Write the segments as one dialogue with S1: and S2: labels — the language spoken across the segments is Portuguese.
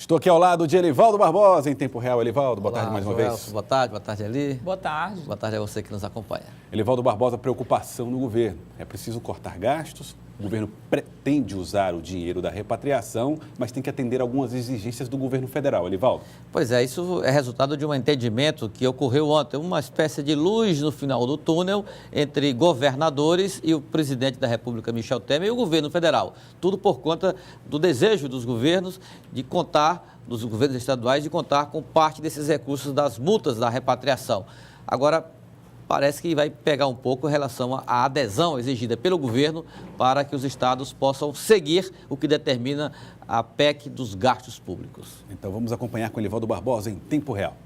S1: Estou aqui ao lado de Elivaldo Barbosa, em tempo real. Elivaldo, boa tarde mais uma
S2: Joel,
S1: vez.
S2: boa tarde, Eli.
S3: Boa tarde.
S2: Boa tarde a você que nos acompanha.
S1: Elivaldo Barbosa, preocupação no governo. É preciso cortar gastos, o governo pretende usar o dinheiro da repatriação, mas tem que atender algumas exigências do governo federal. Elivaldo.
S2: Pois é, isso é resultado de um entendimento que ocorreu ontem, uma espécie de luz no final do túnel entre governadores e o presidente da República, Michel Temer, e o governo federal. Tudo por conta do desejo dos governos de contar, dos governos estaduais, de contar com parte desses recursos das multas da repatriação. Agora, parece que vai pegar um pouco em relação à adesão exigida pelo governo para que os estados possam seguir o que determina a PEC dos gastos públicos.
S1: Então vamos acompanhar com Elivaldo Barbosa em tempo real.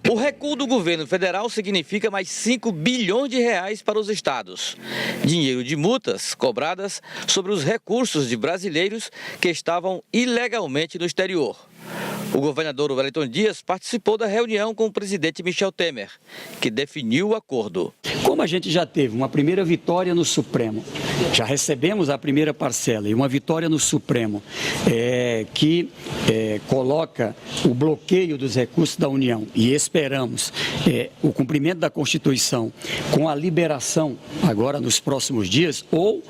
S2: O recuo do governo federal significa mais 5 bilhões de reais para os estados. Dinheiro de multas cobradas sobre os recursos de brasileiros que estavam ilegalmente no exterior. O governador Wellington Dias participou da reunião com o presidente Michel Temer, que definiu o acordo.
S4: Como a gente já teve uma primeira vitória no Supremo, já recebemos a primeira parcela e uma vitória no Supremo que coloca o bloqueio dos recursos da União e esperamos o cumprimento da Constituição com a liberação agora nos próximos dias ou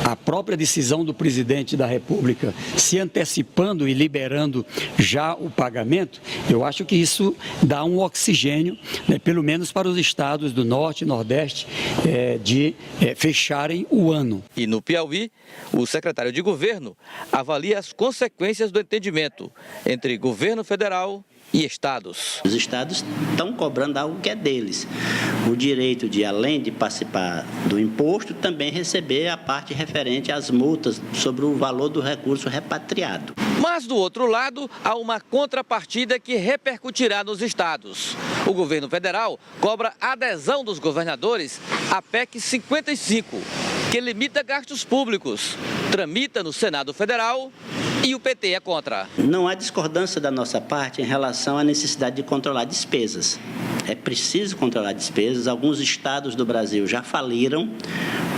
S4: a própria decisão do presidente da República se antecipando e liberando já o pagamento, eu acho que isso dá um oxigênio, pelo menos para os estados do Norte e Nordeste, de fecharem o ano.
S2: E no Piauí, o secretário de governo avalia as consequências do entendimento entre governo federal e estados.
S5: Os estados estão cobrando algo que é deles. O direito de, além de participar do imposto, também receber a parte referente às multas sobre o valor do recurso repatriado.
S2: Mas, do outro lado, há uma contrapartida que repercutirá nos estados. O governo federal cobra a adesão dos governadores à PEC 55, que limita gastos públicos, tramita no Senado Federal e o PT é contra.
S5: Não há discordância da nossa parte em relação à necessidade de controlar despesas. É preciso controlar despesas. Alguns estados do Brasil já faliram,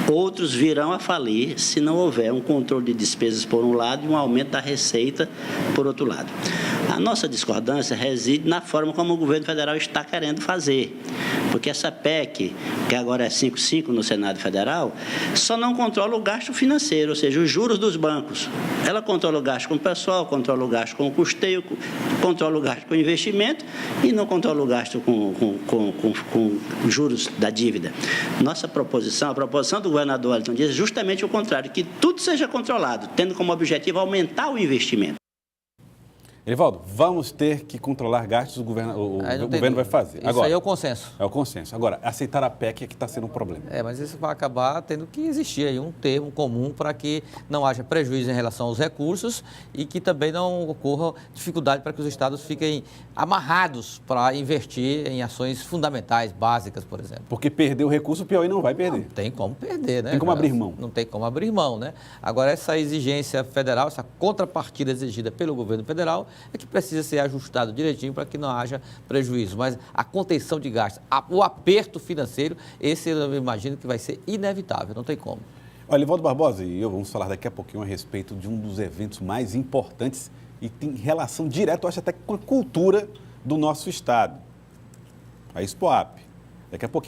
S5: outros virão a falir se não houver um controle de despesas por um lado e um aumento da receita por outro lado. A nossa discordância reside na forma como o governo federal está querendo fazer. Porque essa PEC, que agora é 55 no Senado Federal, só não controla o gasto financeiro, ou seja, os juros dos bancos. Ela controla o gasto com o pessoal, controla o gasto com o custeio, controla o gasto com o investimento e não controla o gasto com juros da dívida. Nossa proposição, a proposição do governador Wellington Dias é justamente o contrário, que tudo seja controlado, tendo como objetivo aumentar o investimento.
S1: Elivaldo, vamos ter que controlar gastos, o governo vai fazer.
S2: Isso aí é o consenso.
S1: É o consenso. Agora, aceitar a PEC é que está sendo um problema.
S2: Mas isso vai acabar tendo que existir aí um termo comum para que não haja prejuízo em relação aos recursos e que também não ocorra dificuldade para que os estados fiquem amarrados para investir em ações fundamentais, básicas, por exemplo.
S1: Porque perder o recurso, o Piauí não vai perder.
S2: Não tem como perder, né?
S1: Tem como abrir mão.
S2: Não tem como abrir mão, né? Agora, essa exigência federal, essa contrapartida exigida pelo governo federal, é que precisa ser ajustado direitinho para que não haja prejuízo. Mas a contenção de gastos, o aperto financeiro, esse eu imagino que vai ser inevitável, não tem como.
S1: Olha, Elivaldo Barbosa e eu vamos falar daqui a pouquinho a respeito de um dos eventos mais importantes e tem relação direta, eu acho até com a cultura do nosso estado, a Expoap. Daqui a pouquinho.